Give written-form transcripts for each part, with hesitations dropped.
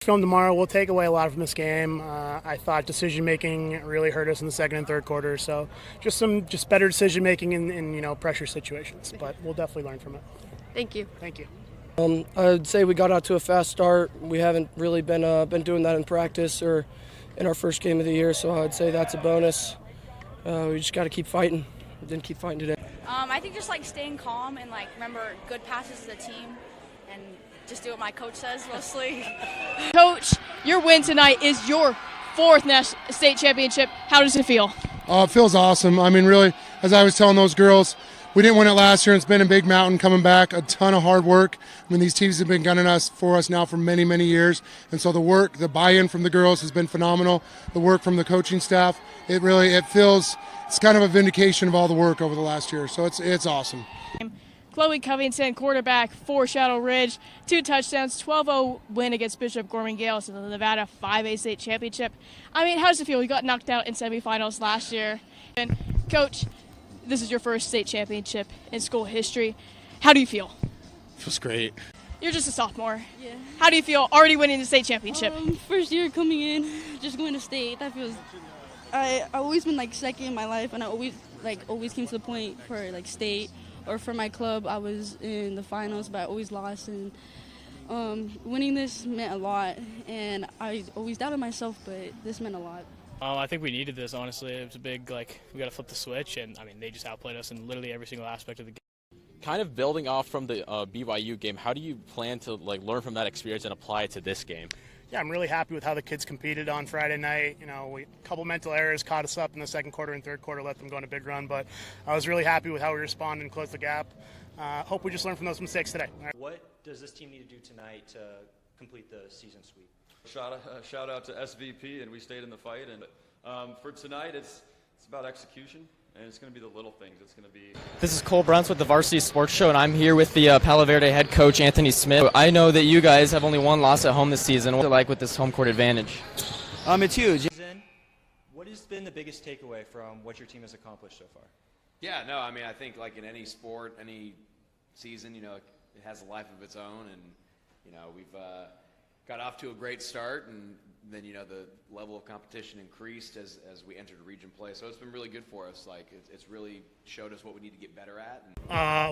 Film tomorrow, we'll take away a lot from this game. I thought decision making really hurt us in the second and third quarter, so just better decision making in pressure situations. But we'll definitely learn from it. Thank you. Thank you. I'd say we got out to a fast start. We haven't really been doing that in practice or in our first game of the year, so I'd say that's a bonus. We just got to keep fighting. We didn't keep fighting today. I think just staying calm and remember good passes as a team and just do what my coach says mostly. Coach, your win tonight is your fourth state championship. How does it feel? It feels awesome. I mean, really, as I was telling those girls, we didn't win it last year. It's been a big mountain coming back, a ton of hard work. I mean, these teams have been gunning for us now for many, many years. And so the buy-in from the girls has been phenomenal. The work from the coaching staff, it's kind of a vindication of all the work over the last year. So it's awesome. Chloe Covington, quarterback for Shadow Ridge, 2 touchdowns, 12-0 win against Bishop Gorman Gales in the Nevada 5A state championship. I mean, how does it feel? You got knocked out in semifinals last year. And Coach, this is your first state championship in school history. How do you feel? Feels great. You're just a sophomore. Yeah. How do you feel already winning the state championship? First year coming in, just going to state. That feels. I've always been second in my life, and I always came to the point for state or for my club. I was in the finals, but I always lost. And winning this meant a lot, and I always doubted myself, but this meant a lot. I think we needed this, honestly. It was a big, we got to flip the switch, and, they just outplayed us in literally every single aspect of the game. Kind of building off from the BYU game, how do you plan to, learn from that experience and apply it to this game? Yeah, I'm really happy with how the kids competed on Friday night. A couple mental errors caught us up in the second quarter and third quarter, let them go on a big run, but I was really happy with how we responded and closed the gap. Hope we just learn from those mistakes today. What does this team need to do tonight to complete the season sweep? Shout out to SVP, and we stayed in the fight. And for tonight, it's about execution, and it's going to be the little things. It's going to be. This is Cole Bruns with the Varsity Sports Show, and I'm here with the Palo Verde head coach Anthony Smith. I know that you guys have only one loss at home this season. What's it like with this home court advantage? It's huge. What has been the biggest takeaway from what your team has accomplished so far? Yeah, no, I think in any sport, any season, it has a life of its own, and we've got off to a great start, and then the level of competition increased as we entered region play. So it's been really good for us. It's really showed us what we need to get better at.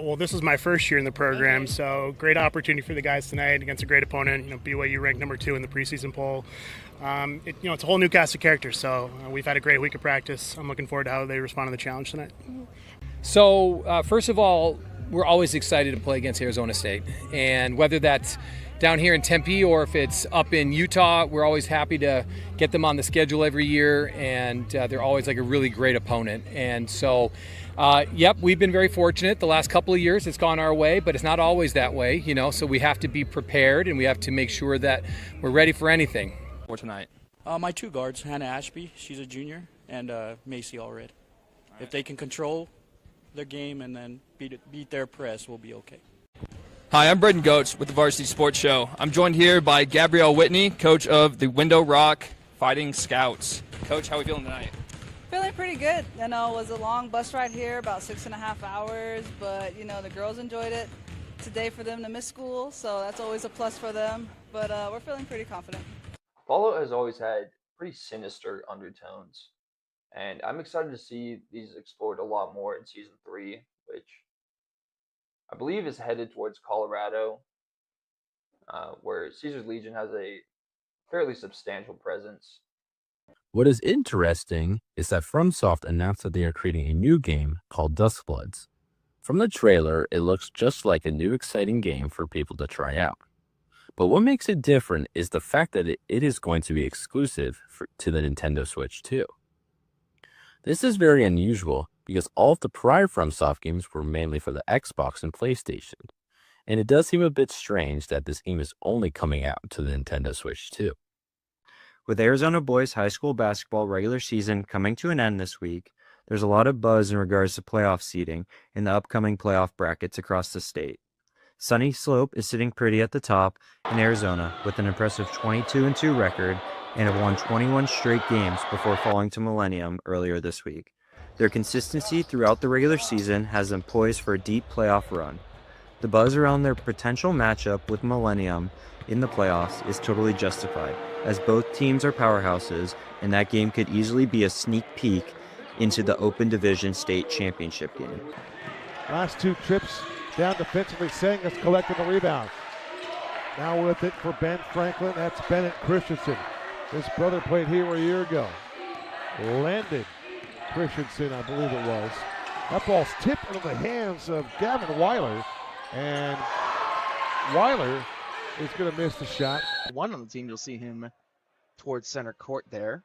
Well, this is my first year in the program, so great opportunity for the guys tonight against a great opponent. BYU ranked number 2 in the preseason poll. It's a whole new cast of characters. So we've had a great week of practice. I'm looking forward to how they respond to the challenge tonight. So first of all, we're always excited to play against Arizona State, and whether that's down here in Tempe or if it's up in Utah, we're always happy to get them on the schedule every year, and they're always a really great opponent. And so, we've been very fortunate. The last couple of years it's gone our way, but it's not always that way, so we have to be prepared, and we have to make sure that we're ready for anything. For tonight? My 2 guards, Hannah Ashby, she's a junior, and Macy Allred. If they can control their game and then beat their press, we'll be okay. Hi, I'm Braden Goetz with the Varsity Sports Show. I'm joined here by Gabrielle Whitney, coach of the Window Rock Fighting Scouts. Coach, how are we feeling tonight? Feeling pretty good. It was a long bus ride here, about 6.5 hours, but the girls enjoyed it. It's a day for them to miss school, so that's always a plus for them, but we're feeling pretty confident. Apollo has always had pretty sinister undertones, and I'm excited to see these explored a lot more in Season 3, which I believe is headed towards Colorado, where Caesar's Legion has a fairly substantial presence. What is interesting is that FromSoft announced that they are creating a new game called Duskbloods. From the trailer, it looks just like a new exciting game for people to try out. But what makes it different is the fact that it is going to be exclusive to the Nintendo Switch 2. This is very unusual because all of the prior FromSoft games were mainly for the Xbox and PlayStation, and it does seem a bit strange that this game is only coming out to the Nintendo Switch 2. With Arizona boys high school basketball regular season coming to an end this week, there's a lot of buzz in regards to playoff seeding in the upcoming playoff brackets across the state. Sunny Slope is sitting pretty at the top in Arizona with an impressive 22-2 record and have won 21 straight games before falling to Millennium earlier this week. Their consistency throughout the regular season has them poised for a deep playoff run. The buzz around their potential matchup with Millennium in the playoffs is totally justified, as both teams are powerhouses, and that game could easily be a sneak peek into the Open Division State Championship game. Last 2 trips down defensively, Singh has collected the rebound. Now with it for Ben Franklin, that's Bennett Christensen. His brother played here a year ago. Landon Christensen, I believe it was. That ball's tipped into the hands of Gavin Weiler, and Weiler is going to miss the shot. One on the team, you'll see him towards center court there.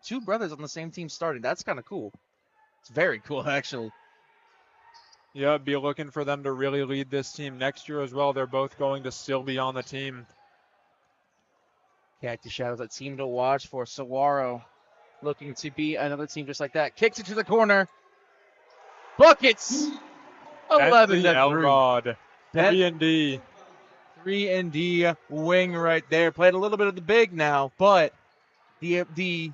2 brothers on the same team starting. That's kind of cool. It's very cool, actually. Yeah, be looking for them to really lead this team next year as well. They're both going to still be on the team. Cactus Shadows, a team to watch for. Saguaro looking to be another team just like that. Kicks it to the corner. Buckets! 11 to 3. Elrod. 3-and-D. 3-and-D wing right there. Played a little bit of the big now, but the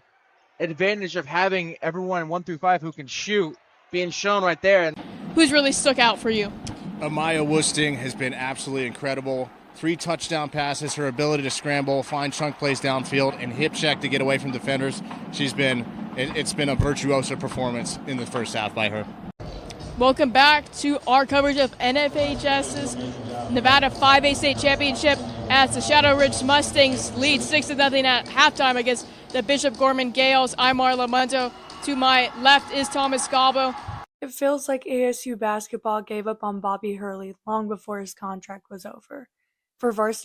advantage of having everyone 1 through 5 who can shoot being shown right there. Who's really stuck out for you? Amaya Woosting has been absolutely incredible. 3 touchdown passes, her ability to scramble, find chunk plays downfield, and hip check to get away from defenders. It's been a virtuoso performance in the first half by her. Welcome back to our coverage of NFHS's Nevada 5A State Championship as the Shadow Ridge Mustangs lead 6-0 at halftime against the Bishop Gorman Gales. I'm Marla Munzo. To my left is Thomas Scalbo. It feels like ASU basketball gave up on Bobby Hurley long before his contract was over. For Varsity